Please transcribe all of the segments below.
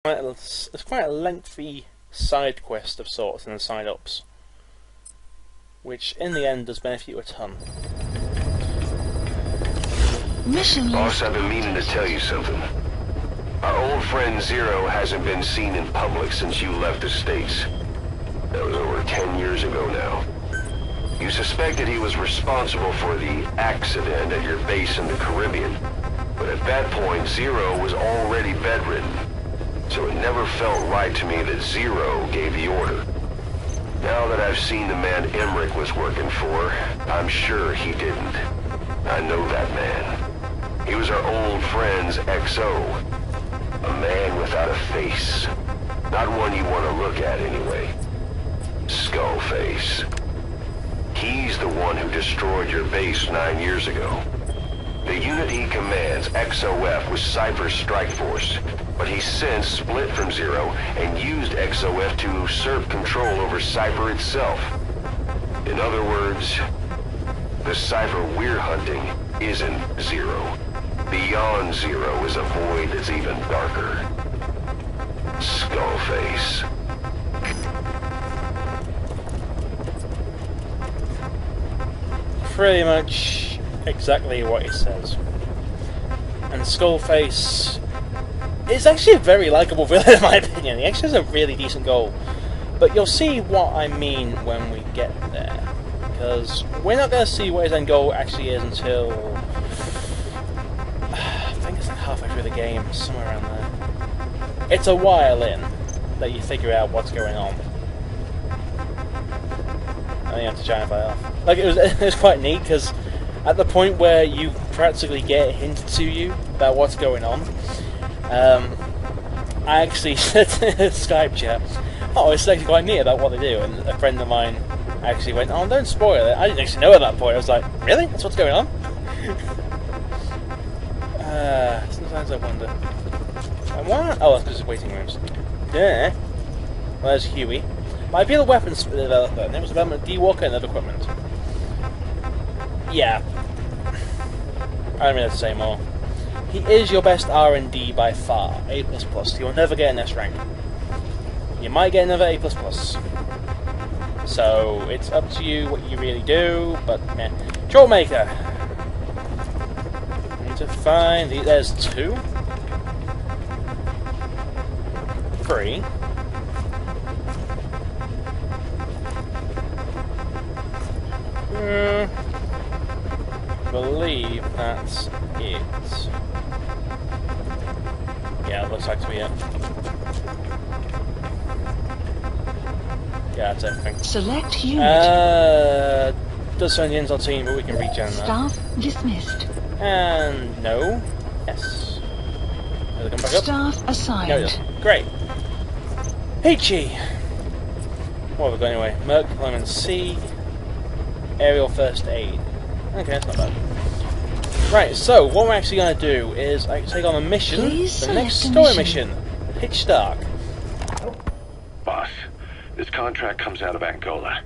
It's quite a lengthy side quest of sorts in the side ups, which in the end does benefit you a ton. Boss, I've been meaning to tell you something. Our old friend Zero hasn't been seen in public since you left the States. That was over 10 years ago now. You suspected he was responsible for the accident at your base in the Caribbean, but at that point Zero was already bedridden. So it never felt right to me that Zero gave the order. Now that I've seen the man Emmerich was working for, I'm sure he didn't. I know that man. He was our old friend's XO. A man without a face. Not one you want to look at anyway. Skullface. He's the one who destroyed your base 9 years ago. The unit he commands, XOF, was Cypher's strike force, but he's since split from Zero and used XOF to usurp control over Cypher itself. In other words, the Cypher we're hunting isn't Zero. Beyond Zero is a void that's even darker. Skullface. Pretty much exactly what he says. And Skullface is actually a very likeable villain in my opinion. He actually has a really decent goal. But you'll see what I mean when we get there. Because we're not going to see what his end goal actually is until... I think it's like halfway through the game, somewhere around there. It's a while in that you figure out what's going on. And you have to try and fight off. Like, it was quite neat, because at the point where you practically get hinted to you about what's going on, I actually said to Skype chat, oh, it's actually quite neat about what they do, and a friend of mine actually went, oh, don't spoil it. I didn't actually know at that point. I was like, really? That's what's going on? Sometimes I wonder. What? Oh, that's because it's waiting rooms. Yeah. Well, there's Huey. My ideal weapons developer, name was development D-Walker and other equipment. Yeah. I don't really have to say more. He is your best R&D by far, A++. You'll never get an S rank. You might get another A++. So, it's up to you what you really do, but meh. Trollmaker! Need to find... There's 2. 3. I believe that's it. Yeah, it looks like to be it. Yeah, that's everything. Select unit. Does send the intel team, but we can regen that. Staff dismissed. And no. Yes. Does it come back up? Staff assigned. No, it doesn't. Great. Peachy! What have we got anyway? Merc, Lemon C. Aerial first aid. Okay, that's not bad. Right, so what we're actually going to do is take on a mission, the next story mission, Pitch Dark. Boss, this contract comes out of Angola.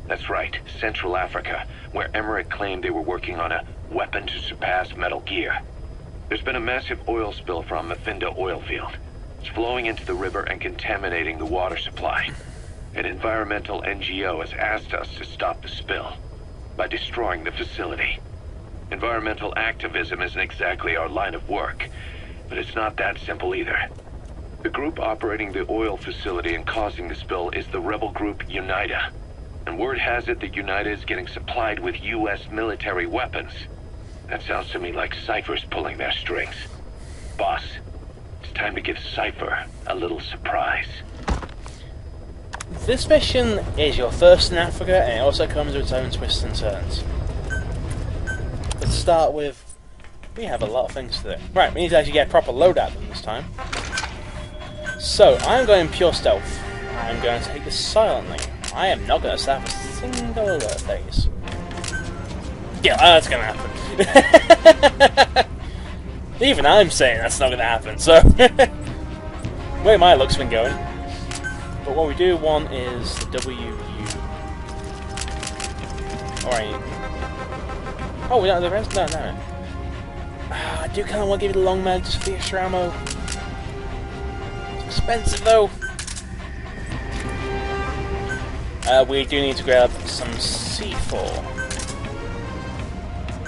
That's right, Central Africa, where Emmerich claimed they were working on a weapon to surpass Metal Gear. There's been a massive oil spill from Mafinda oil field. It's flowing into the river and contaminating the water supply. An environmental NGO has asked us to stop the spill by destroying the facility. Environmental activism isn't exactly our line of work, but it's not that simple either. The group operating the oil facility and causing the spill is the rebel group UNITA. And word has it that UNITA is getting supplied with US military weapons. That sounds to me like Cypher's pulling their strings. Boss, it's time to give Cypher a little surprise. This mission is your first in Africa, and it also comes with its own twists and turns. Let's start with... we have a lot of things to do. Right, we need to actually get a proper loadout them this time. So, I'm going pure stealth. I'm going to take this silently. I am not going to stop a single alert phase. Yeah, that's going to happen. Even I'm saying that's not going to happen, so... where my luck's been going. But what we do want is the WU. Alright. Oh, we don't have the rest? No, no. I do kind of want to give you the long mag just for the extra ammo. expensive though. We do need to grab some C4.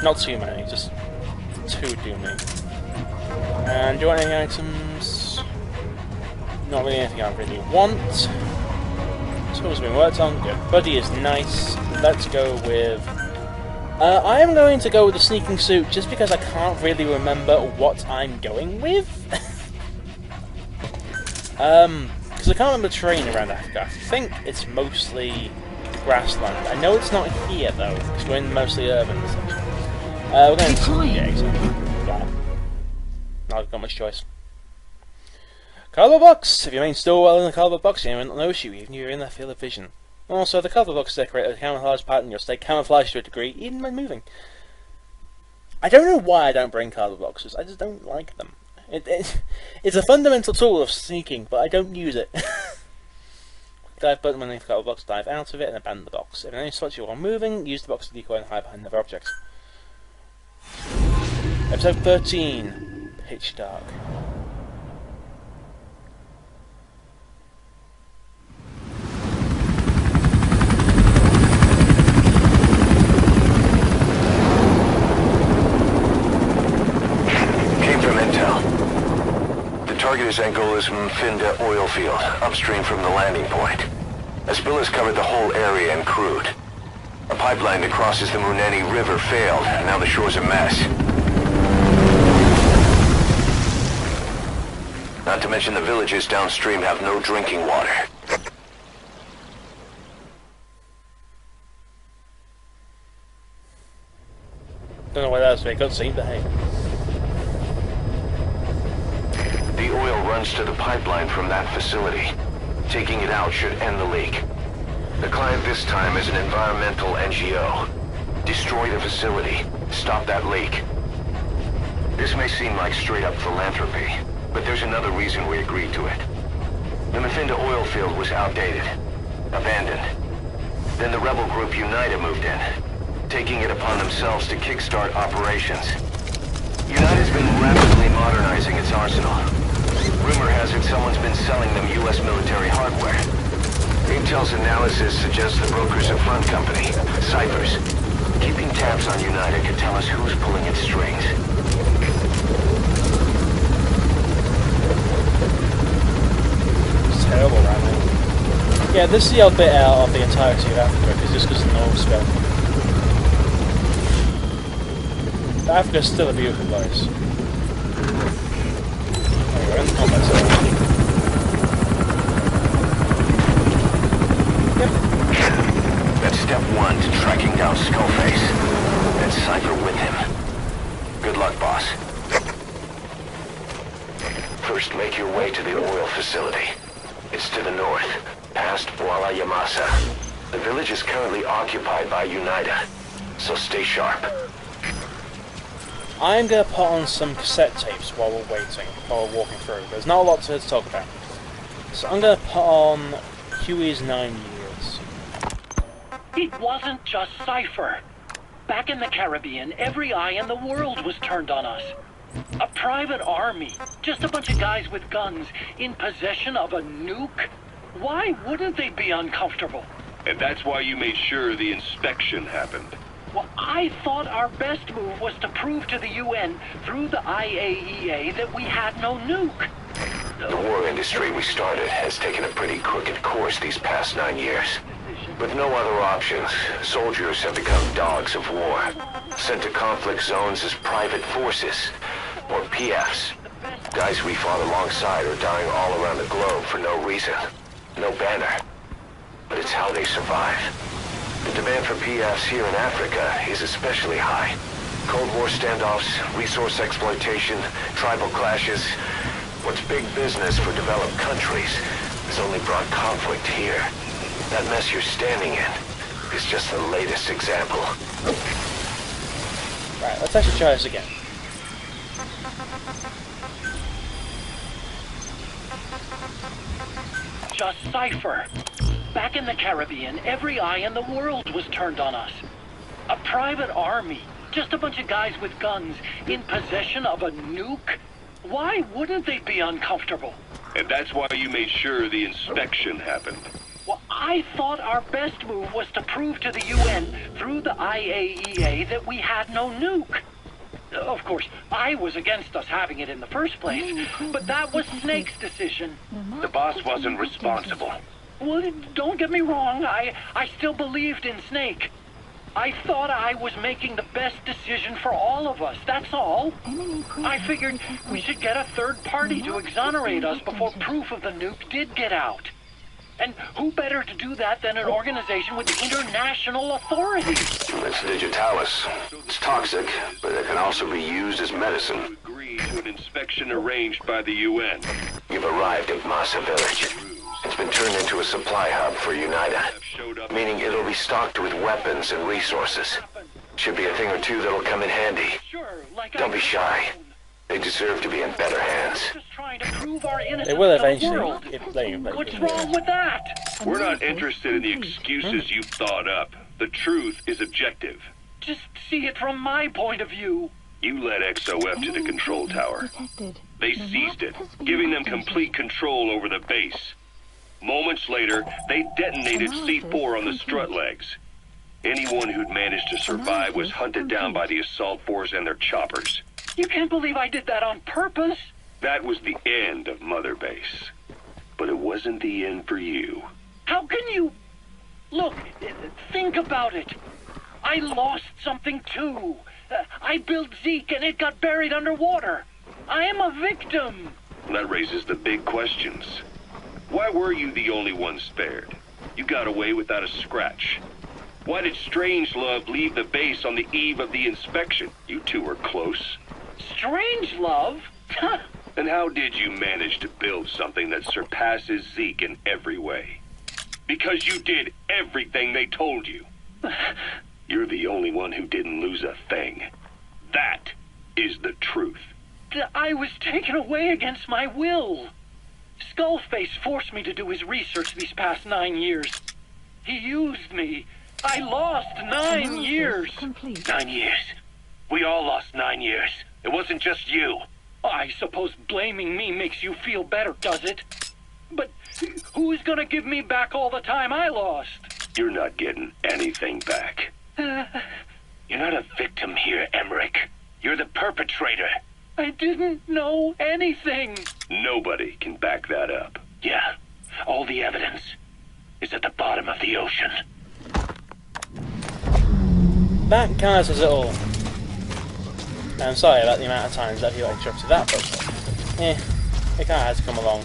Not too many, just 2 do me. And do you want any items? Not really anything I really want. Tools been worked on, good. Buddy is nice. Let's go with... I am going to go with the sneaking suit just because I can't really remember what I'm going with. Because I can't remember the terrain around Africa. I think it's mostly grassland. I know it's not here though, because we're in mostly urban section. We're going to... Yeah, exactly. Wow. Not got much choice. Cardboard box! If you remain still well in the cardboard box, anyone will notice you, even if you're in their field of vision. Also, the cardboard box is decorated with a camouflage pattern. You'll stay camouflaged to a degree, even when moving. I don't know why I don't bring cardboard boxes. I just don't like them. It's a fundamental tool of sneaking, but I don't use it. Dive button when the cardboard box, dive out of it and abandon the box. If anything spots you while moving, use the box to decoy and hide behind other objects. Episode 13. Pitch Dark. Target is Angola's Mfinda oil field, upstream from the landing point. A spill has covered the whole area and crude. A pipeline that crosses the Muneni River failed, and now the shore's a mess. Not to mention the villages downstream have no drinking water. Don't know why that was a good scene, but hey. The oil runs to the pipeline from that facility. Taking it out should end the leak. The client this time is an environmental NGO. Destroy the facility. Stop that leak. This may seem like straight-up philanthropy, but there's another reason we agreed to it. The Mfinda oil field was outdated. Abandoned. Then the rebel group UNITA moved in, taking it upon themselves to kickstart operations. UNITA's been rapidly modernizing its arsenal. Rumor has it someone's been selling them U.S. military hardware. Intel's analysis suggests the broker's a front company, Cyphers. Keeping tabs on UNITA could tell us who's pulling its strings. It's terrible right now. Yeah, this is the odd bit out of the entirety of Africa, because this goes an oil spill. Africa's still a beautiful place. Yep. That's step 1 to tracking down Skullface. And Cypher with him. Good luck, boss. First, make your way to the oil facility. It's to the north, past Bwala Yamasa. The village is currently occupied by UNITA, so stay sharp. I'm going to put on some cassette tapes while we're waiting, while we're walking through. There's not a lot to talk about. So I'm going to put on Huey's 9 Years. It wasn't just Cypher. Back in the Caribbean, every eye in the world was turned on us. A private army, just a bunch of guys with guns, in possession of a nuke? Why wouldn't they be uncomfortable? And that's why you made sure the inspection happened. Well, I thought our best move was to prove to the UN through the IAEA that we had no nuke. The war industry we started has taken a pretty crooked course these past 9 years. With no other options, soldiers have become dogs of war, sent to conflict zones as private forces, or PFs. Guys we fought alongside are dying all around the globe for no reason. No banner. But it's how they survive. The demand for PFs here in Africa is especially high. Cold War standoffs, resource exploitation, tribal clashes. What's big business for developed countries has only brought conflict here. That mess you're standing in is just the latest example. Right, let's actually try this again. Just Cypher. Back in the Caribbean, every eye in the world was turned on us. A private army, just a bunch of guys with guns, in possession of a nuke? Why wouldn't they be uncomfortable? And that's why you made sure the inspection happened. Well, I thought our best move was to prove to the UN through the IAEA that we had no nuke. Of course, I was against us having it in the first place, but that was Snake's decision. The boss wasn't responsible. Well, don't get me wrong, I still believed in Snake. I thought I was making the best decision for all of us, that's all. I figured we should get a third party to exonerate us before proof of the nuke did get out. And who better to do that than an organization with international authority? It's Digitalis. It's toxic, but it can also be used as medicine. Agree to an inspection arranged by the UN. You've arrived at Massa Village. It's been turned into a supply hub for UNITA, meaning it'll be stocked with weapons and resources. Should be a thing or two that'll come in handy. Sure, like Don't be shy. They deserve to be in better hands. Just trying to prove our innocence They will to the eventually. world. What's wrong with that? We're not interested in the excuses you've thought up. The truth is objective. Just see it from my point of view. You led XOF to the control tower. They seized it, giving them complete control over the base. Moments later, they detonated C4 on the strut legs. Anyone who'd managed to survive was hunted down by the assault force and their choppers. You can't believe I did that on purpose. That was the end of Mother Base. But it wasn't the end for you. How can you... Look, think about it. I lost something too. I built Zeke and it got buried underwater. I am a victim. That raises the big questions. Why were you the only one spared? You got away without a scratch. Why did Strangelove leave the base on the eve of the inspection? You two were close. Strangelove? And how did you manage to build something that surpasses Zeke in every way? Because you did everything they told you. You're the only one who didn't lose a thing. That is the truth. I was taken away against my will. Skullface forced me to do his research these past 9 years. He used me. I lost 9 years. 9 years. We all lost 9 years. It wasn't just you. I suppose blaming me makes you feel better, does it? But who's gonna give me back all the time I lost? You're not getting anything back. You're not a victim here, Emmerich. You're the perpetrator. I didn't know anything. Nobody can back that up. Yeah, all the evidence is at the bottom of the ocean. That kind of says it all. I'm sorry about the amount of times that you interrupted that, but it kind of had to come along.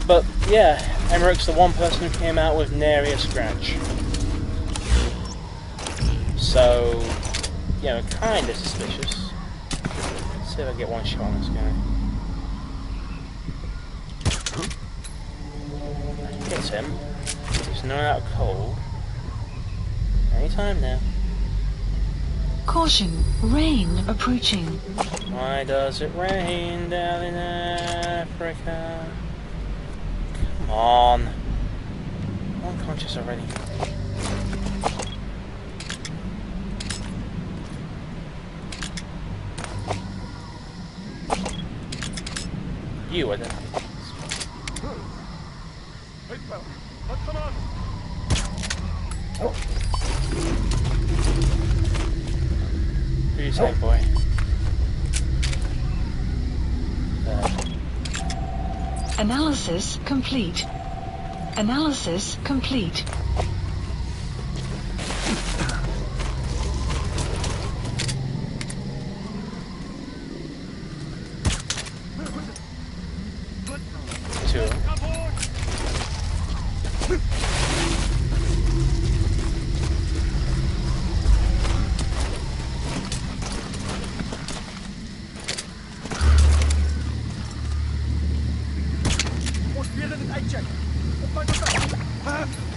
But yeah, Emmerich's the one person who came out with nary a scratch. So, yeah, we're kind of suspicious. Let's see if I can get one shot on this guy. Hits him. He's not out cold. Anytime now. Caution, rain approaching. Why does it rain down in Africa? Come on. I'm unconscious already. You are the... Who you say, boy? Analysis complete. Analysis complete. Two.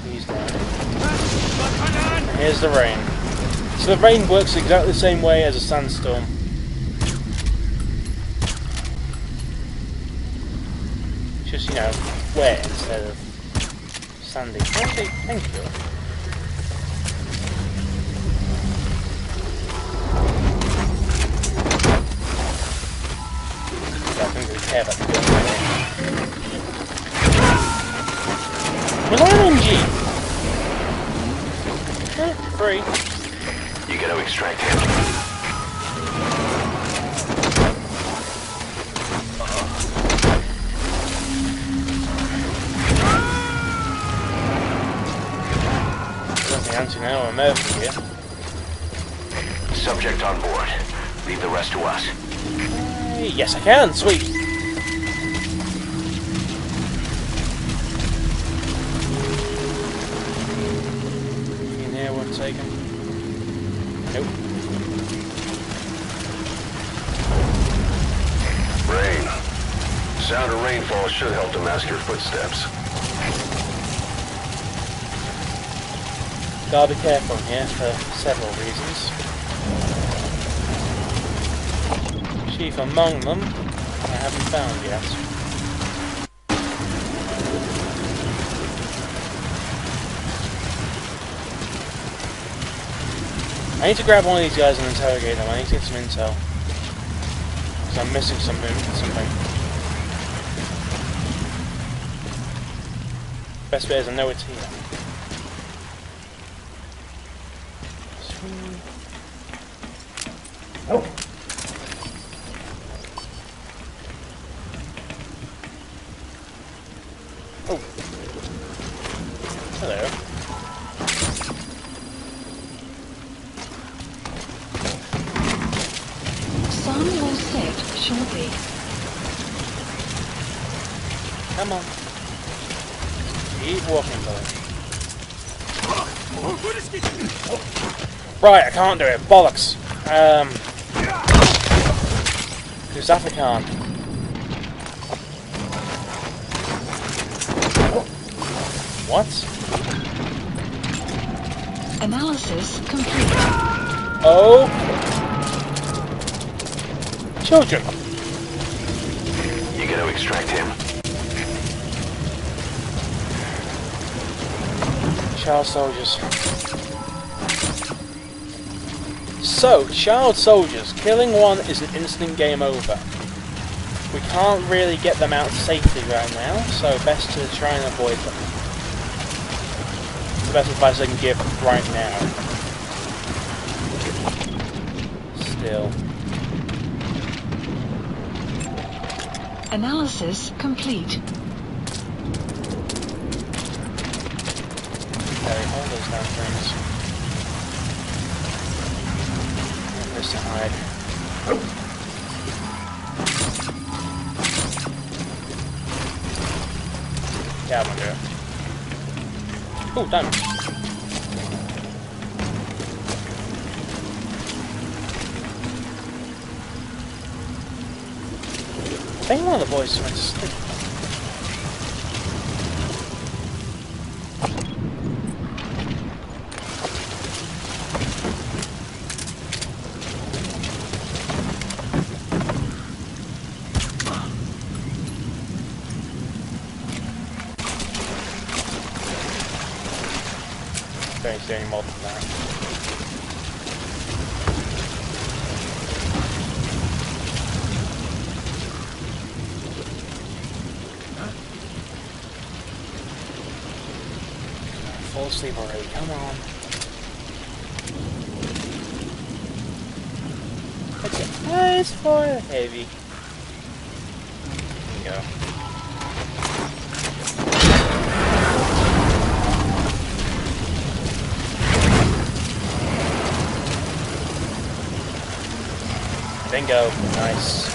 He's down. Here's the rain. So the rain works exactly the same way as a sandstorm. Just, you know, wet instead of sandy. Thank you. I don't really care about the Was I an MG? Free. You gotta extract him. Now I'm over here. Subject on board. Leave the rest to us. Yes, I can. Sweet. In here, one taken. Nope. Rain. Sound of rainfall should help to mask your footsteps. Gotta be careful in here for several reasons. Chief among them, I haven't found yet. I need to grab one of these guys and interrogate them. I need to get some intel. Because I'm missing something. Best bit is I know it's here. Oh. Oh. Hello. Sun will set shortly. Come on. Keep walking, brother. Right, I can't do it. Bollocks. Who's African? What? Analysis complete. Oh. Children. You gotta extract him. Child soldiers. So, child soldiers, killing one is an instant game over. We can't really get them out safely right now, so best to try and avoid them. It's the best advice I can give right now. Still. Analysis complete. Carry all those damn things. To hide. Yeah, I'm gonna do it. Oh, damn. I think one of the boys went to sleep. Don't see any more than that. Fall asleep already, come on. Okay, it's for heavy. There we go. Bingo. Nice.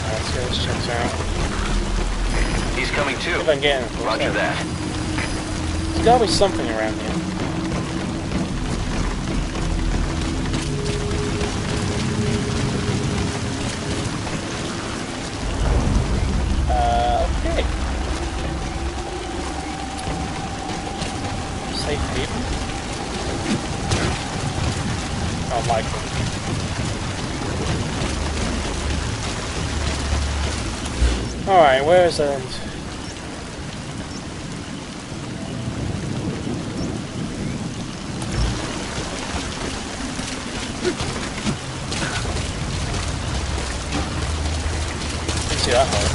Alright, let's get this checked out. He's coming too. If I'm getting it. Roger that. There's gotta be something around here. Okay. Safe haven? Oh, Michael. Alright, where is that? that hole.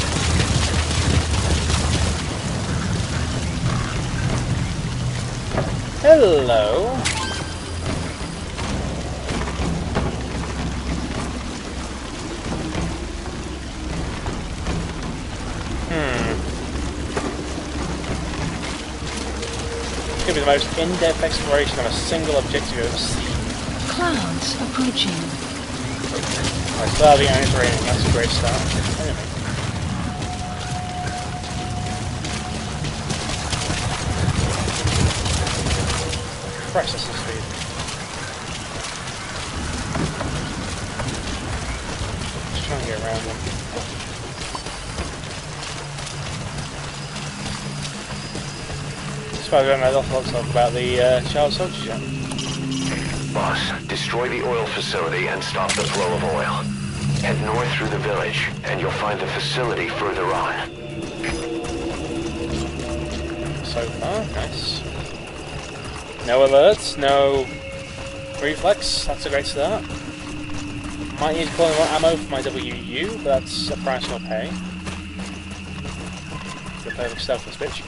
Hello. It's going to be the most in-depth exploration of a single objective I've ever seen. Clouds approaching. I still have the iron raining, that's a great start. Anyway. Christ, that's the speed. Just trying to get around them. That's why I don't know lots of talk about the child soldiers yet. Boss, destroy the oil facility and stop the flow of oil. Head north through the village, and you'll find the facility further on. So far, nice. No alerts, no reflex, that's a great start. Might need to pull in more ammo for my WU, but that's a price I'll pay. The perfect stealthless bitch.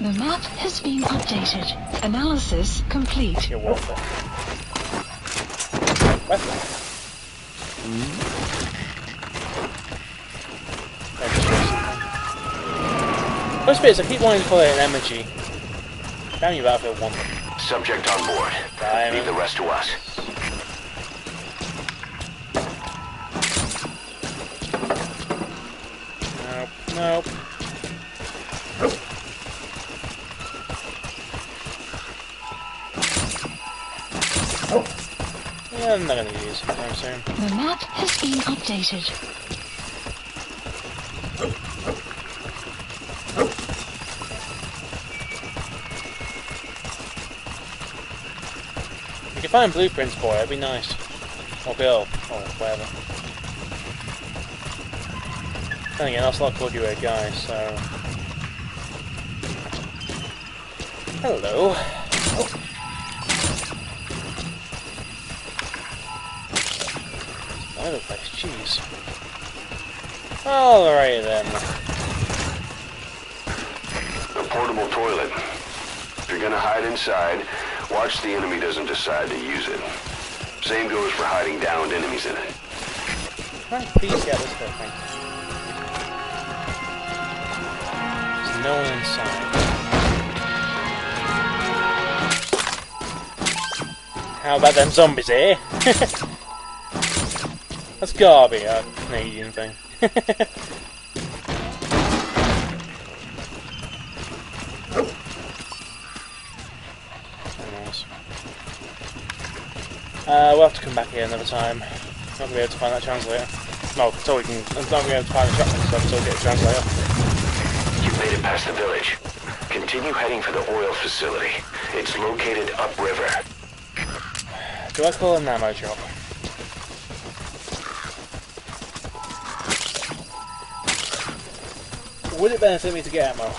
The map has been updated. Analysis complete. Your water. Weapon. Most bits, I keep wanting to call it an emoji. Damn you, Battlefield 1. Subject on board. Leave the rest to us. Nope. Yeah, I'm not gonna use it anytime soon. The map has been updated. If you can find blueprints for it, it'd be nice. Or girl, or whatever. Then again, Ocelot called you a guy, so... Hello. Another place, jeez. Alright then. A portable toilet. If you're gonna hide inside, watch the enemy doesn't decide to use it. Same goes for hiding downed enemies in it. Right, please get this bit, thank you. There's no one inside. How about them zombies, eh? That's gotta be a Canadian thing. Nice. We'll have to come back here another time. Not gonna be able to find that translator. No, until we can. I'm not gonna be able to find the shotgun stuff until we get a translator. You've made it past the village. Continue heading for the oil facility. It's located upriver. Do I call an ammo shop? Would it benefit me to get ammo?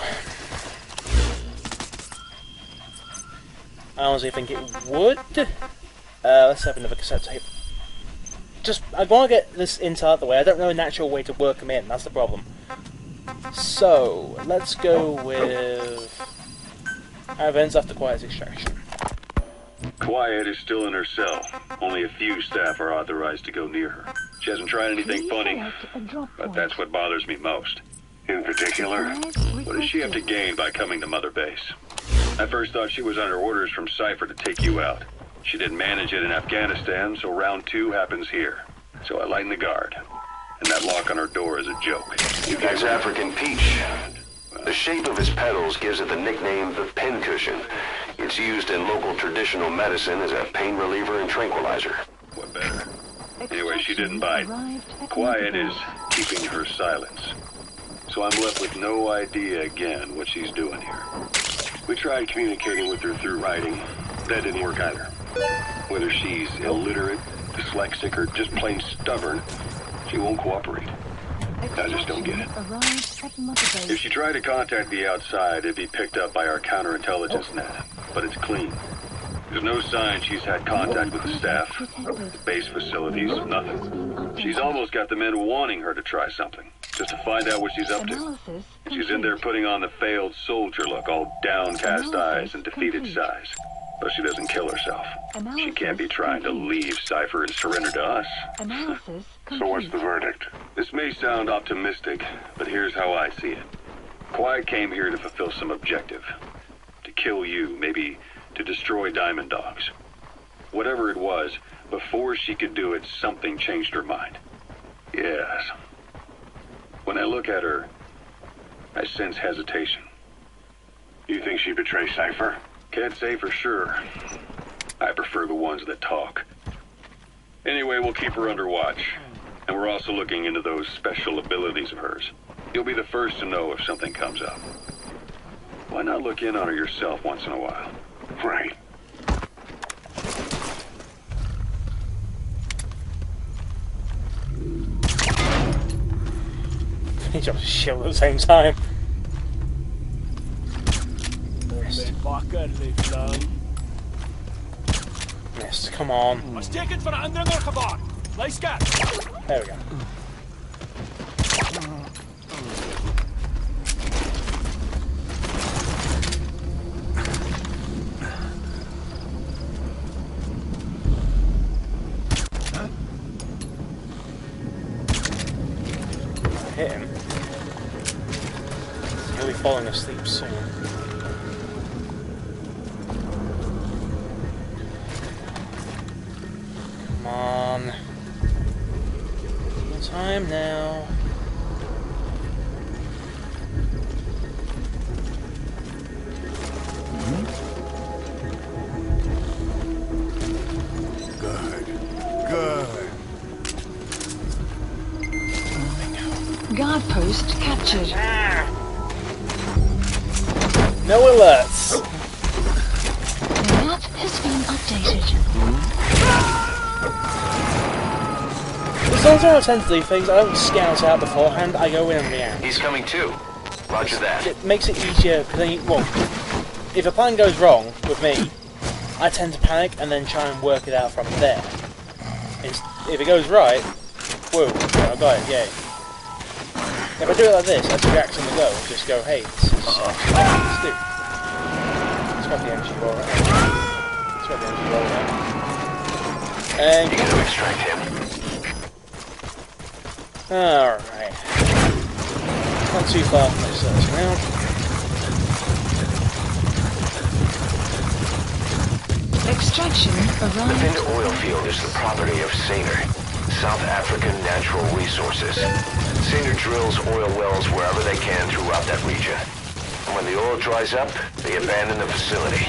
I honestly think it would. Let's have another cassette tape. I want to get this intel out of the way. I don't know a natural way to work them in. That's the problem. So let's go with events after Quiet's extraction. Quiet is still in her cell. Only a few staff are authorized to go near her. She hasn't tried anything funny, but that's what bothers me most. In particular, what does she have to gain by coming to Mother Base? I first thought she was under orders from Cypher to take you out. She didn't manage it in Afghanistan, so round 2 happens here. So I lighten the guard. And that lock on her door is a joke. It's African peach. The shape of its petals gives it the nickname the pincushion. It's used in local traditional medicine as a pain reliever and tranquilizer. What better? Anyway, she didn't bite. Quiet is keeping her silence. So I'm left with no idea again what she's doing here. We tried communicating with her through writing. That didn't work either. Whether she's illiterate, dyslexic, or just plain stubborn, she won't cooperate. I just don't get it. If she tried to contact the outside, it'd be picked up by our counterintelligence net. But it's clean. There's no sign she's had contact with the staff, the base facilities, nothing. She's almost got the men wanting her to try something, just to find out what she's up to. She's in there putting on the failed soldier look, all downcast eyes and defeated sighs. But she doesn't kill herself. She can't be trying to leave Cypher and surrender to us. So what's the verdict? This may sound optimistic, but here's how I see it. Quiet came here to fulfill some objective. To kill you, maybe to destroy Diamond Dogs. Whatever it was, before she could do it, something changed her mind. Yes. When I look at her, I sense hesitation. You think she betrayed Cypher? Can't say for sure. I prefer the ones that talk. Anyway, we'll keep her under watch. And we're also looking into those special abilities of hers. You'll be the first to know if something comes up. Why not look in on her yourself once in a while? Right. He drops a shield at the same time. Missed, come on. There we go. Hit him. He'll be falling asleep soon. Come on. No time now. Good. Guard post captured. No alerts. The map has been updated. Sometimes I tend to do things, I don't scout out beforehand, I go in and react. He's coming too. Roger that. It makes it easier, because then well, if a plan goes wrong with me, I tend to panic and then try and work it out from there. If it goes right, whoa, I got it, yay. If I do it like this, I just react on the go, just go, hey, this is let's do. It's got the energy roll right now. It's got the energy roll now. And You gotta extract him. alright. Not too far from this search now. Extraction The arrived. Vind oil field is the property of Saner, South African Natural Resources. Saner drills oil wells wherever they can throughout that region. And when the oil dries up, they abandon the facility.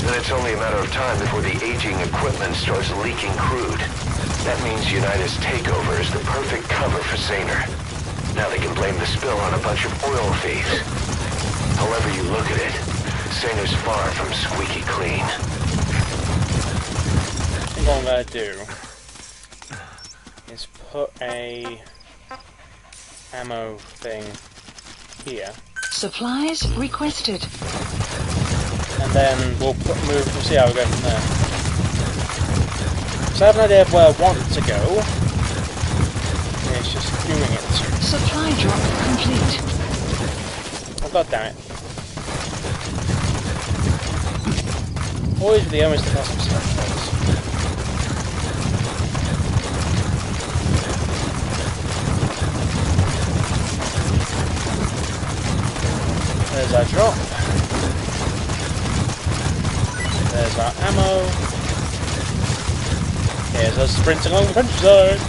Then it's only a matter of time before the aging equipment starts leaking crude. That means United's takeover is the perfect cover for Saner. Now they can blame the spill on a bunch of oil thieves. However you look at it, Saner's far from squeaky clean. I think what I'm going to do is put a ammo thing here, Supplies requested. and then we'll we'll see how we go from there. So I have an idea of where I want it to go, it's just doing it. Supply drop complete. Oh god damn it. Always with the almost the custom stuff. There's our drop. There's our ammo. Here's us sprinting along the countryside.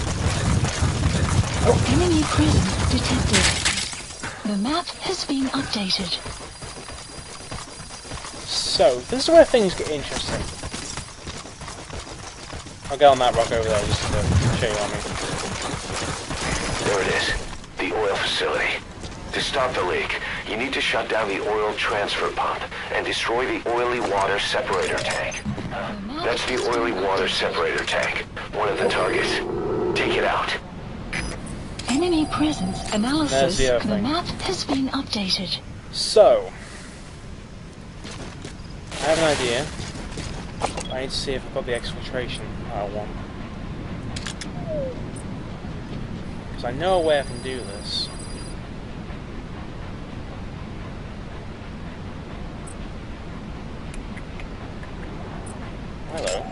Enemy presence detected. The map has been updated. So, this is where things get interesting. I'll get on that rock over there just to show you what I mean. There it is. The oil facility. To stop the leak, you need to shut down the oil transfer pump and destroy the oily water separator tank. That's the oily water separator tank. One of the targets. Take it out. Enemy presence analysis. There's the other The thing. map has been updated. So, I have an idea. I need to see if I've got the exfiltration I want. Because I know a way I can do this. Hello.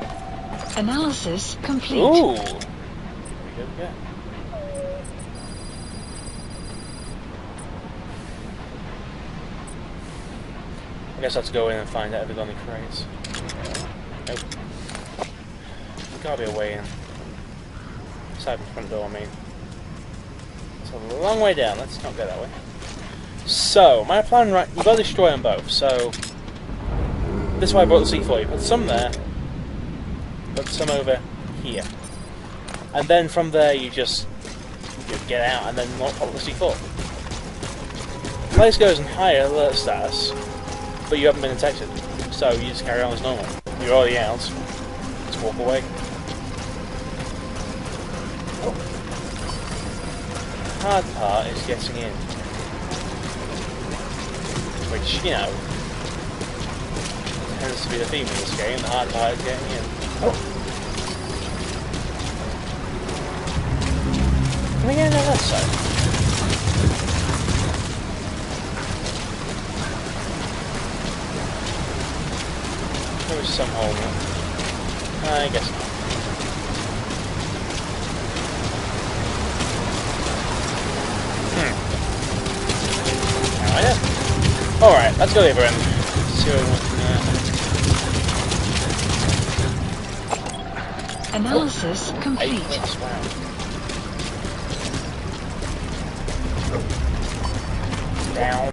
Analysis complete. Ooh! There we go, yeah. I guess I have to go in and find out if they've got any crates. Nope. There's gotta be a way in. Aside from the front door, I mean. It's a long way down, let's not go that way. So, my plan, right, you've got to destroy them both, so... This is why I brought the C4, you put some there, put some over here. And then from there you just get out and then not pop the C4. The place goes in higher alert status, but you haven't been detected. So you just carry on as normal. You're already out. Just walk away. The hard part is getting in. Which, you know, tends to be the theme of this game. The hard part is getting in. Can we get in on that side? There was some hole there. I guess not. Alright, let's go over and see what we want. Analysis complete. Wow. Down.